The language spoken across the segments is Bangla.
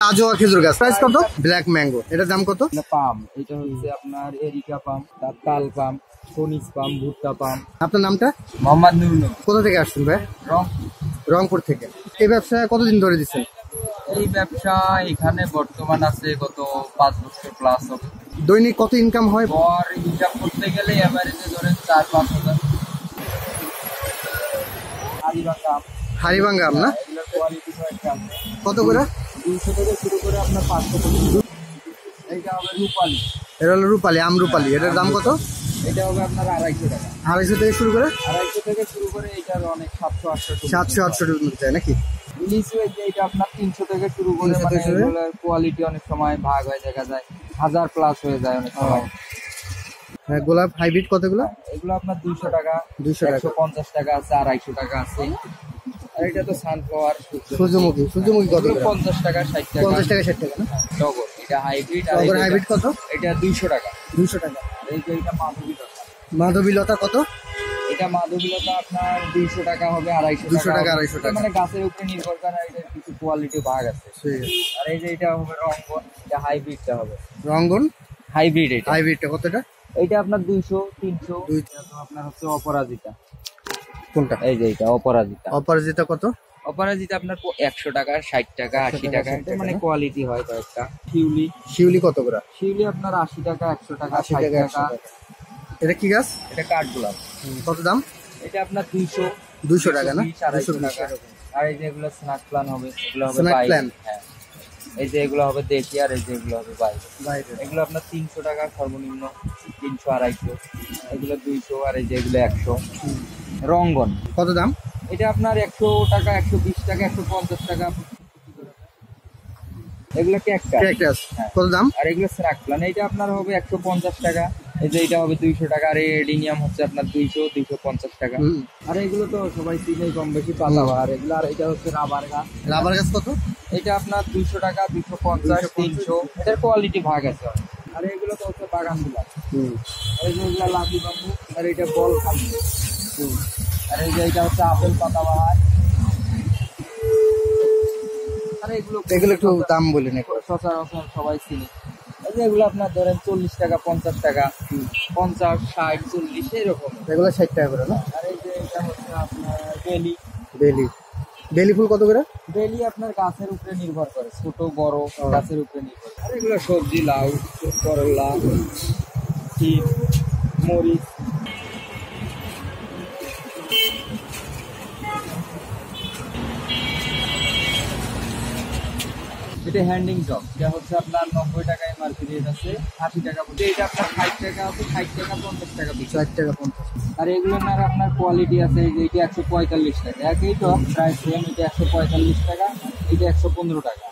আজোয়া খেজুর গাছ, প্রাইস কত? ব্ল্যাক ম্যাঙ্গো, এটার দাম কত? পাম, এটা হচ্ছে আপনার এরিকা পাম, তাল পাম, ফনিস পাম, ভুট্টা পাম। আপনার নামটা? মোহাম্মদ নুরুল। কোথা থেকে আসছেন ভাই? রংপুর থেকে। এই ব্যবসা কতদিন ধরে দিচ্ছেন? এই ব্যবসা এখানে বর্তমান আছে গত 5 বছর প্লাস হবে। দৈনিক কত ইনকাম হয়? গড় হিসাব করতে গেলে এভারেজে ধরেন 4-5 হাজার। হাড়িভাঙ্গা আম না? কত করে? 200 থেকে শুরু করে আপনার 500 পর্যন্ত। এইটা হবে রূপালি। এটা হলো রূপালি, আম রূপালি, এটার দাম কত? এটা হবে আপনার 250 টাকা। 250 থেকে শুরু করে? 250 থেকে শুরু করে এটার অনেক 700-800 700-800 টাকা চাই নাকি? ইলিশ এটা আপনার 300 থেকে শুরু করে, মানে এগুলোর কোয়ালিটি অনেক সময় ভাগ হয়ে দেখা যায় 1000 প্লাস হয়ে যায় অনেক সময়। হ্যাঁ, গোলাপ হাইব্রিড কতগুলো? এগুলো আপনার 200 টাকা, 200 টাকা, 150 টাকা আছে, 250 টাকা আছে। আর এটা তো সানফ্লাওয়ার, সূর্যমুখী। সূর্যমুখী কত করে? 50 টাকা, 60 টাকা। 50 টাকা 60 টাকা না? টগর এটা হাইব্রিড। আর টগর হাইব্রিড কত? এটা 200 টাকা। 200 টাকা। এই যে এটা মাধবীলতা। মাধবীলতা কত? এটা মাধবীলতা আপনার 200 টাকা হবে, 250 টাকা। 200 টাকা। মানে গাছের উপরে নির্ভর করে, এটার কিছু কোয়ালিটি ভাগ আছে। আর এই যে এটা হবে রঙ্গন, এটা হাইব্রিডটা হবে। রঙ্গন হাইব্রিড, এটা হাইব্রিডটা কতটা? এটা আপনার 200-300। আপনার হচ্ছে অপরাজিতা। কোনটা? এই যে এটা অপরাজিতা। অপরাজিতা কত? অপরাজিতা আপনার 100 টাকা, 60 টাকা, 80 টাকা, মানে কোয়ালিটি হয় কয়েকটা। শিউলি। শিউলি কত করে? শিউলি আপনার 80 টাকা, 100 টাকা, 60 টাকা। এটা কি গাছ? এটা কাঠগোলাপ। কত দাম? এটা আপনার 200 টাকা না? 250 টাকা। আর এই যে এগুলো স্ন্যাক প্ল্যান হবে, এগুলো হবে স্ন্যাক বাইরে। প্ল্যান। হ্যাঁ, এই যে এগুলো হবে দেশি, আর এই যে এগুলো হবে বাইরে। এগুলো আপনার 300 টাকা সর্বনিম্ন, 300-250। এগুলো 200, আর এই যে এগুলো 100। রঙ্গন কত দাম? এটা আপনার 100 টাকা, 120 টাকা, 150 টাকা। এগুলো ক্যাকটাস। কত দাম? আর এগুলো স্ন্যাক প্ল্যান, এটা আপনার হবে 150 টাকা। এই যে এটা হবে 200 টাকা। আর এডিনিয়াম হচ্ছে আপনার 200-250 টাকা। আর এগুলো তো সবাই চিনে কম বেশি পাতাবাহার এগুলো। আর এটা হচ্ছে রাবার গাছ। রাবার গাছ কত? এটা আপনার 200 টাকা, 250, 300। এটার কোয়ালিটি ভাগ আছে। আর এগুলো তো হচ্ছে বাগান বিলাস। এই যে এগুলো লাঠি বাম্বু, আর এটা বল খালি। আর এই যে এটা হচ্ছে আপেল পাতাবাহার। আর এগুলো একটু দাম বলেন। সচরাচর সবাই চিনি। এই যে এগুলো আপনার ধরেন 40 টাকা, 50 টাকা, 50, 60, 40 এরকম। এগুলো 60 টাকা করে না? আর এই যে এটা হচ্ছে আপনার বেলি। বেলি ফুল কত করে? বেলি আপনার গাছের উপরে নির্ভর করে, ছোট বড় গাছের উপরে নির্ভর করে। আর এগুলো সবজি, লাউ, করলা, শিম, মরিচ। এটা হ্যান্ডিং জব, এটা হচ্ছে আপনার 90 টাকা এমআরপি রেট আছে, 80 টাকা। এটা আপনার 60 টাকা আছে, 60 টাকা, 50 টাকা, 60 টাকা 50। আর এগুলো না আপনার কোয়ালিটি আছে। এই যে এটা 145 টাকা, একই তো প্রাইস সেম। এটা 145 টাকা, এটা 115 টাকা।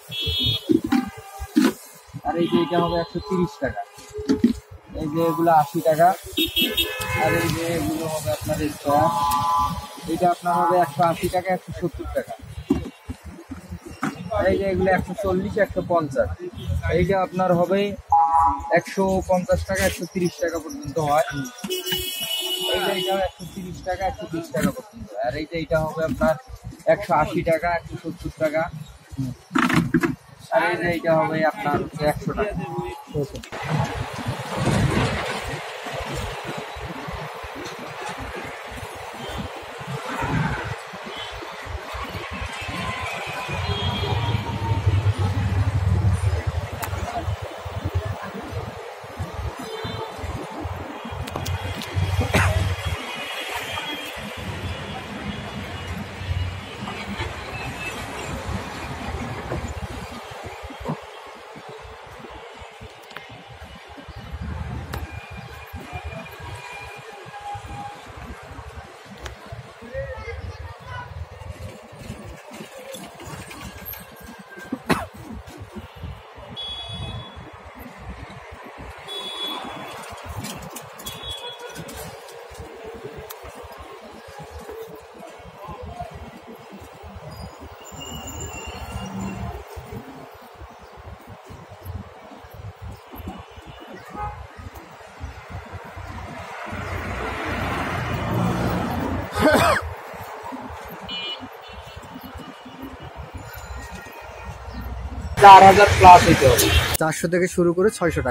আর এই যে এটা হবে 130 টাকা। এই যে এগুলো 80 টাকা। আর এই যে এগুলো হবে আপনার স্টক, এটা আপনার হবে 180 টাকা, 170 টাকা। এই যে এগুলো 140, 150। এইটা আপনার হবে 150 টাকা, 130 টাকা পর্যন্ত হয়। এই যে এইটা 130 টাকা, 120 টাকা পর্যন্ত। আর এই যে এইটা হবে আপনার 180 টাকা, 170 টাকা। আর এই যে এইটা হবে আপনার 100 টাকা। 4000 প্লাস হইতে হবে। 400 থেকে শুরু করে 600 টাকা।